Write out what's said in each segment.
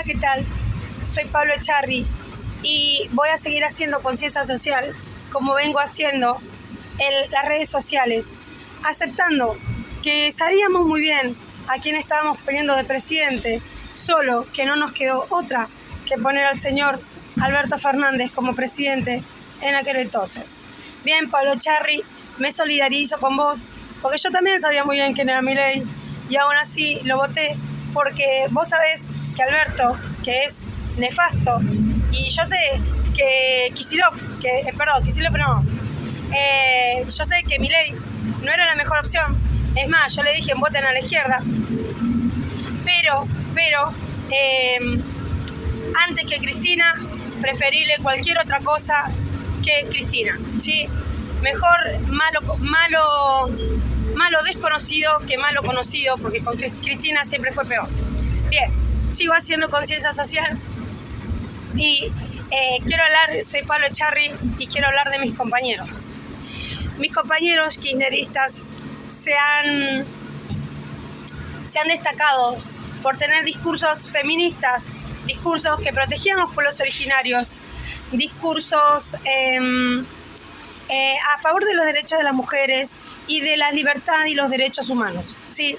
Hola, ¿qué tal? Soy Pablo Echarri y voy a seguir haciendo conciencia social como vengo haciendo en las redes sociales, aceptando que sabíamos muy bien a quién estábamos poniendo de presidente, solo que no nos quedó otra que poner al señor Alberto Fernández como presidente en aquel entonces. Bien, Pablo Echarri, me solidarizo con vos, porque yo también sabía muy bien quién era Milei y aún así lo voté, porque vos sabés que Alberto, que es nefasto, y yo sé que Kicillof yo sé que Milei no era la mejor opción. Es más, yo le dije voten a la izquierda, pero antes que Cristina, preferible cualquier otra cosa que Cristina, ¿sí? Mejor malo desconocido que malo conocido, porque con Cristina siempre fue peor. Bien, sigo haciendo conciencia social y quiero hablar, soy Pablo Echarri y quiero hablar de mis compañeros. Mis compañeros kirchneristas se han destacado por tener discursos feministas, discursos que protegían los pueblos originarios, discursos a favor de los derechos de las mujeres y de la libertad y los derechos humanos, ¿sí?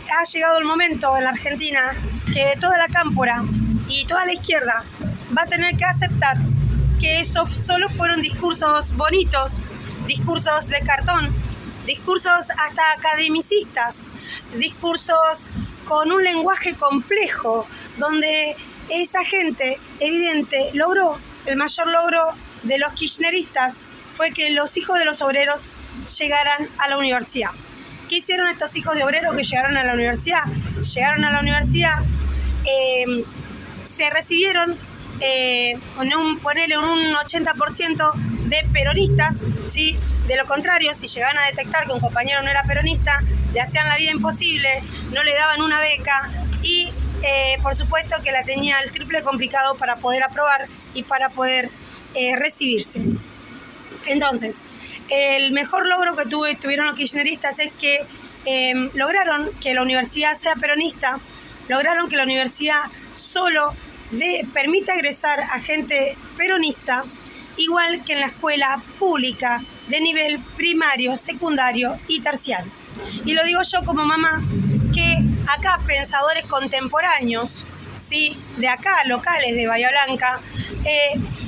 Ha llegado el momento en la Argentina que toda la cámpora y toda la izquierda va a tener que aceptar que esos solo fueron discursos bonitos, discursos de cartón, discursos hasta academicistas, discursos con un lenguaje complejo, donde esa gente evidente logró, el mayor logro de los kirchneristas fue que los hijos de los obreros llegaran a la universidad. ¿Qué hicieron estos hijos de obreros que llegaron a la universidad? Llegaron a la universidad, se recibieron ponele un 80% de peronistas, ¿sí? De lo contrario, si llegaban a detectar que un compañero no era peronista, le hacían la vida imposible, no le daban una beca y por supuesto que la tenía el triple complicado para poder aprobar y para poder recibirse. Entonces, el mejor logro que tuvieron los kirchneristas es que lograron que la universidad sea peronista, lograron que la universidad solo permita egresar a gente peronista, igual que en la escuela pública de nivel primario, secundario y terciario. Y lo digo yo como mamá, que acá pensadores contemporáneos, ¿sí? De acá, locales de Bahía Blanca,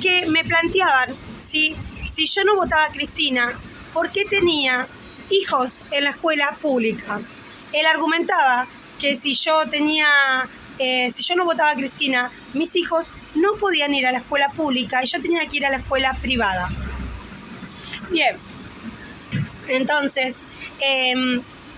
que me planteaban, ¿sí? Si yo no votaba a Cristina, ¿por qué tenía hijos en la escuela pública? Él argumentaba que si yo no votaba a Cristina, mis hijos no podían ir a la escuela pública y yo tenía que ir a la escuela privada. Bien, entonces,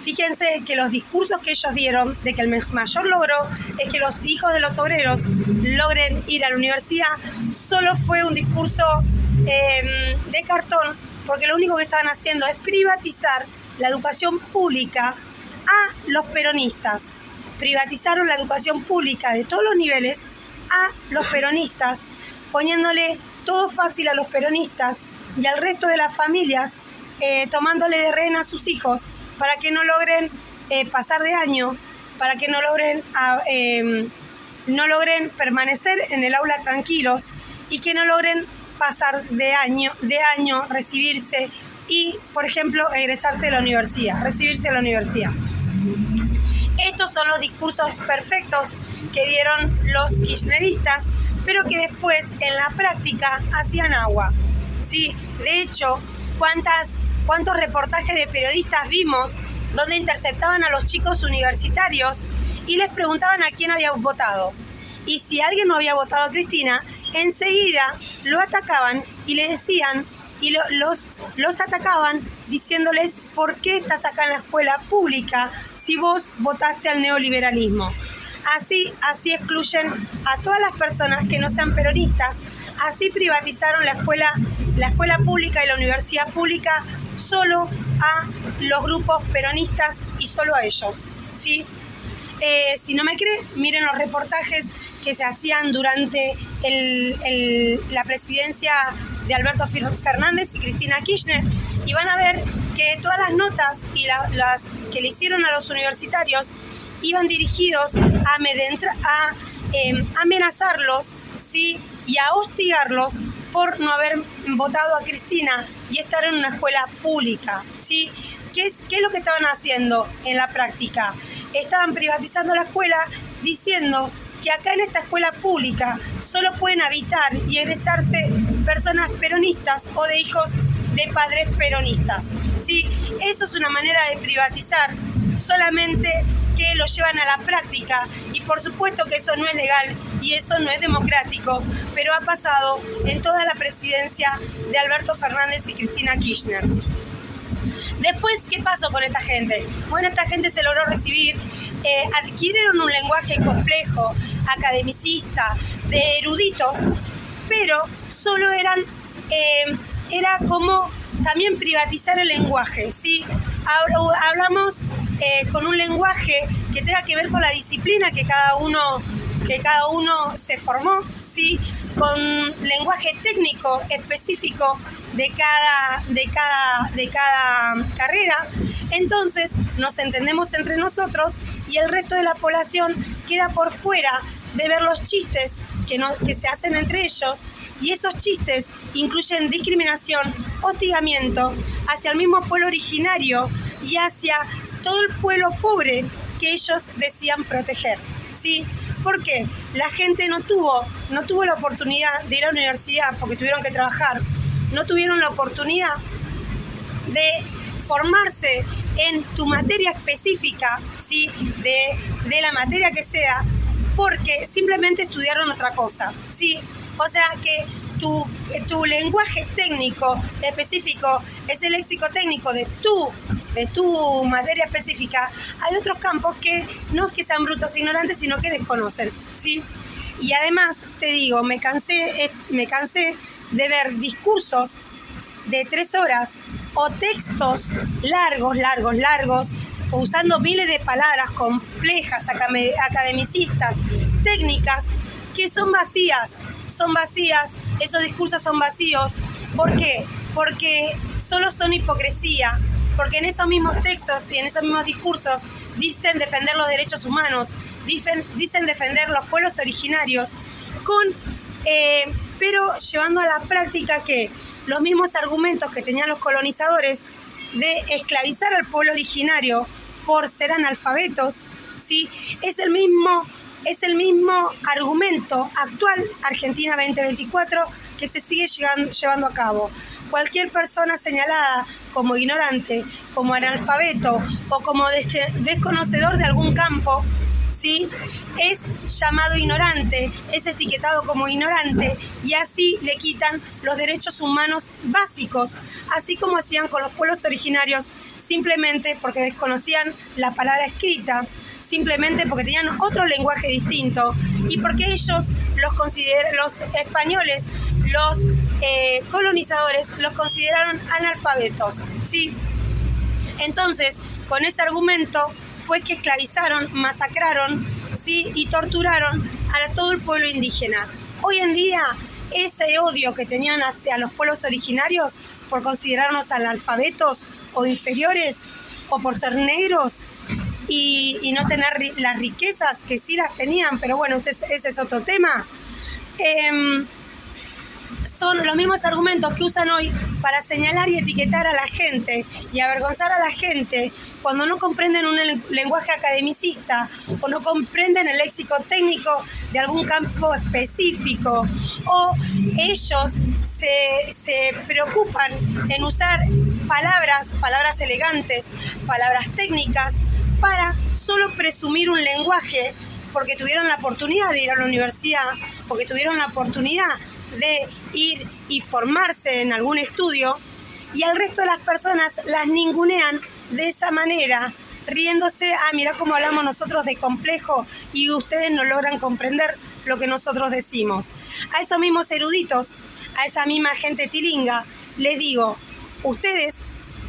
fíjense que los discursos que ellos dieron de que el mayor logro es que los hijos de los obreros logren ir a la universidad, solo fue un discurso de cartón, porque lo único que estaban haciendo es privatizar la educación pública a los peronistas. Privatizaron la educación pública de todos los niveles a los peronistas, poniéndole todo fácil a los peronistas y al resto de las familias, tomándole de rehén a sus hijos para que no logren pasar de año, para que no logren permanecer en el aula tranquilos y que no logren pasar de año, recibirse y, por ejemplo, egresarse de la universidad, recibirse de la universidad. Estos son los discursos perfectos que dieron los kirchneristas, pero que después en la práctica hacían agua, ¿sí? De hecho, ¿cuántos reportajes de periodistas vimos donde interceptaban a los chicos universitarios y les preguntaban a quién había votado? Y si alguien no había votado a Cristina, enseguida lo atacaban y le decían, y los atacaban diciéndoles por qué estás acá en la escuela pública si vos votaste al neoliberalismo. Así excluyen a todas las personas que no sean peronistas, así privatizaron la escuela pública y la universidad pública solo a los grupos peronistas y solo a ellos, ¿sí? Si no me creen, miren los reportajes que se hacían durante la presidencia de Alberto Fernández y Cristina Kirchner y van a ver que todas las notas y las que le hicieron a los universitarios iban dirigidos a amenazarlos, ¿sí? Y a hostigarlos por no haber votado a Cristina y estar en una escuela pública, ¿sí? ¿Qué es lo que estaban haciendo en la práctica? Estaban privatizando la escuela diciendo que acá en esta escuela pública solo pueden habitar y egresarse personas peronistas o de hijos de padres peronistas, ¿sí? Eso es una manera de privatizar, solamente que lo llevan a la práctica, y por supuesto que eso no es legal y eso no es democrático, pero ha pasado en toda la presidencia de Alberto Fernández y Cristina Kirchner. Después, ¿qué pasó con esta gente? Bueno, esta gente se logró recibir, adquirieron un lenguaje complejo, academicista, de eruditos, pero solo era como también privatizar el lenguaje, ¿sí? Hablamos con un lenguaje que tenga que ver con la disciplina que cada uno se formó, ¿sí? Con lenguaje técnico específico de cada carrera. Entonces nos entendemos entre nosotros y el resto de la población queda por fuera de ver los chistes que se hacen entre ellos, y esos chistes incluyen discriminación, hostigamiento hacia el mismo pueblo originario y hacia todo el pueblo pobre que ellos decían proteger, ¿sí? Porque la gente no tuvo la oportunidad de ir a la universidad porque tuvieron que trabajar, no tuvieron la oportunidad de formarse en tu materia específica, ¿sí? de la materia que sea, porque simplemente estudiaron otra cosa, ¿sí? O sea que tu lenguaje técnico específico es el léxico técnico de tu materia específica. Hay otros campos que no es que sean brutos ignorantes, sino que desconocen, ¿sí? Y además, te digo, me cansé de ver discursos de 3 horas o textos largos, usando miles de palabras complejas, academicistas, técnicas, que son vacías, esos discursos son vacíos. ¿Por qué? Porque solo son hipocresía, porque en esos mismos textos y en esos mismos discursos dicen defender los derechos humanos, dicen defender los pueblos originarios, pero llevando a la práctica que los mismos argumentos que tenían los colonizadores de esclavizar al pueblo originario por ser analfabetos, ¿sí? Es el mismo argumento actual, Argentina 2024, que se sigue llevando a cabo. Cualquier persona señalada como ignorante, como analfabeto o como desconocedor de algún campo, ¿sí? Es llamado ignorante, es etiquetado como ignorante, y así le quitan los derechos humanos básicos, así como hacían con los pueblos originarios, simplemente porque desconocían la palabra escrita, simplemente porque tenían otro lenguaje distinto y porque ellos los españoles, los colonizadores, los consideraron analfabetos, ¿sí? Entonces, con ese argumento fue que esclavizaron, masacraron, ¿sí? Y torturaron a todo el pueblo indígena. Hoy en día, ese odio que tenían hacia los pueblos originarios por considerarnos analfabetos o inferiores o por ser negros y no tener las riquezas que sí las tenían, pero bueno, ese es otro tema, son los mismos argumentos que usan hoy para señalar y etiquetar a la gente y avergonzar a la gente cuando no comprenden un lenguaje academicista o no comprenden el léxico técnico de algún campo específico, o ellos se preocupan en usar palabras elegantes, palabras técnicas, para solo presumir un lenguaje porque tuvieron la oportunidad de ir a la universidad, porque tuvieron la oportunidad de ir y formarse en algún estudio, y al resto de las personas las ningunean de esa manera, riéndose, mira cómo hablamos nosotros de complejo y ustedes no logran comprender lo que nosotros decimos. A esos mismos eruditos, a esa misma gente tilinga, les digo, ustedes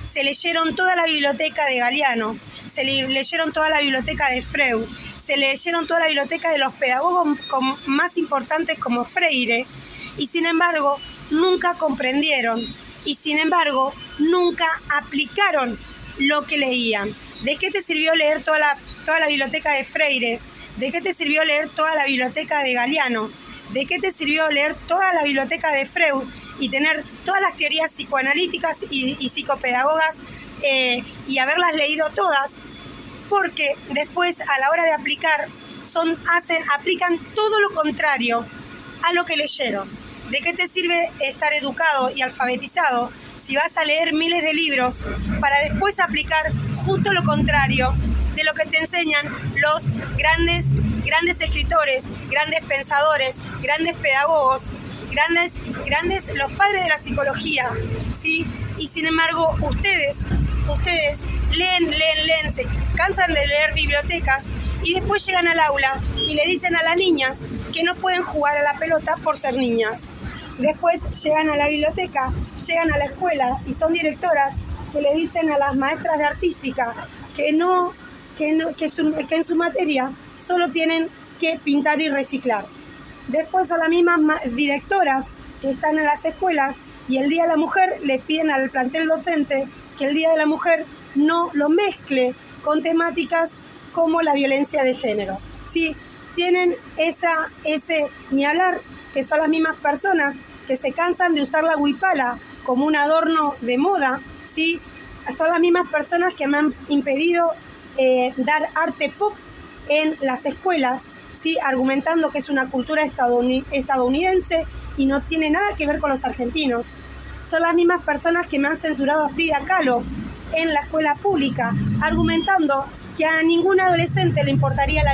se leyeron toda la biblioteca de Galeano, se leyeron toda la biblioteca de Freud, se leyeron toda la biblioteca de los pedagogos más importantes como Freire, y sin embargo nunca comprendieron, y sin embargo nunca aplicaron lo que leían. ¿De qué te sirvió leer toda la biblioteca de Freire? ¿De qué te sirvió leer toda la biblioteca de Galeano? ¿De qué te sirvió leer toda la biblioteca de Freud y tener todas las teorías psicoanalíticas y psicopedagogas y haberlas leído todas? Porque después, a la hora de aplicar, aplican todo lo contrario a lo que leyeron. ¿De qué te sirve estar educado y alfabetizado si vas a leer miles de libros para después aplicar justo lo contrario de lo que te enseñan los grandes escritores, grandes pensadores, grandes pedagogos, grandes los padres de la psicología, ¿sí? Y sin embargo, ustedes leen, se cansan de leer bibliotecas y después llegan al aula y le dicen a las niñas que no pueden jugar a la pelota por ser niñas. Después llegan a la biblioteca, llegan a la escuela y son directoras que le dicen a las maestras de artística que en su materia solo tienen que pintar y reciclar. Después son las mismas directoras que están en las escuelas y el Día de la Mujer le piden al plantel docente que el Día de la Mujer no lo mezcle con temáticas como la violencia de género. Sí, tienen ni hablar, que son las mismas personas que se cansan de usar la huipala como un adorno de moda, ¿sí? Son las mismas personas que me han impedido dar arte pop en las escuelas, ¿sí? Argumentando que es una cultura estadounidense y no tiene nada que ver con los argentinos. Son las mismas personas que me han censurado a Frida Kahlo en la escuela pública, argumentando que a ningún adolescente le importaría la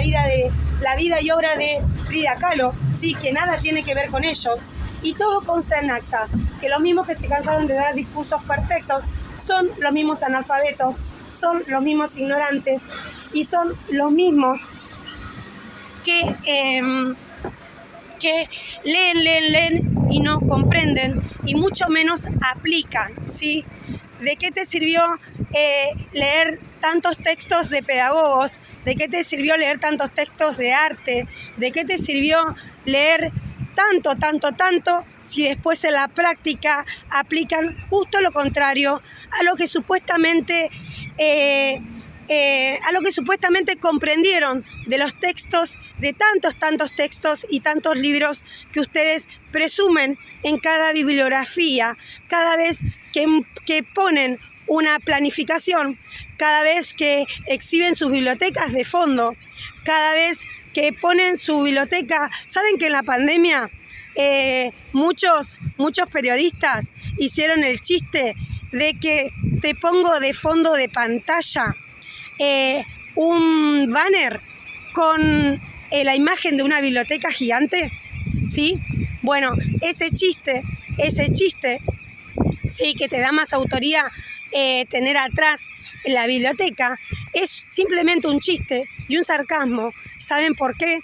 vida y obra de Frida Kahlo, sí, que nada tiene que ver con ellos. Y todo consta en acta, que los mismos que se cansaron de dar discursos perfectos son los mismos analfabetos, son los mismos ignorantes y son los mismos que leen y no comprenden y mucho menos aplican, ¿sí? ¿De qué te sirvió leer tantos textos de pedagogos? ¿De qué te sirvió leer tantos textos de arte? ¿De qué te sirvió leer tanto, si después en la práctica aplican justo lo contrario a lo que supuestamente comprendieron de los textos, de tantos textos y tantos libros que ustedes presumen en cada bibliografía, cada vez que ponen una planificación, cada vez que exhiben sus bibliotecas de fondo, cada vez que ponen su biblioteca. ¿Saben que en la pandemia muchos periodistas hicieron el chiste de que te pongo de fondo de pantalla un banner con la imagen de una biblioteca gigante? ¿Sí? Bueno, ese chiste, sí, que te da más autoría tener atrás en la biblioteca, es simplemente un chiste y un sarcasmo. ¿Saben por qué?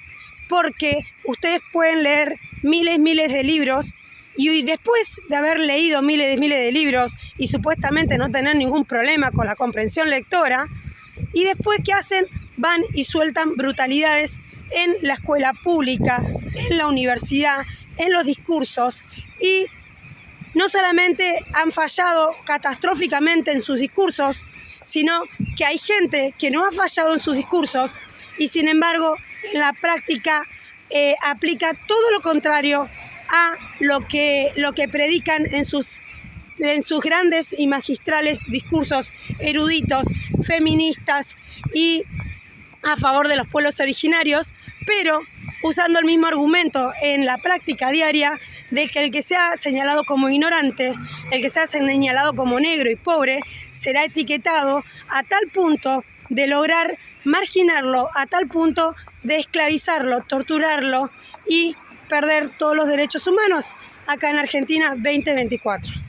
Porque ustedes pueden leer miles de libros y después de haber leído miles de libros y supuestamente no tener ningún problema con la comprensión lectora, y después ¿qué hacen? Van y sueltan brutalidades en la escuela pública, en la universidad, en los discursos, y no solamente han fallado catastróficamente en sus discursos, sino que hay gente que no ha fallado en sus discursos y sin embargo en la práctica aplica todo lo contrario a lo que predican en sus grandes y magistrales discursos eruditos, feministas y a favor de los pueblos originarios, pero usando el mismo argumento en la práctica diaria de que el que sea señalado como ignorante, el que sea señalado como negro y pobre, será etiquetado a tal punto de lograr marginarlo, a tal punto de esclavizarlo, torturarlo y perder todos los derechos humanos acá en Argentina 2024.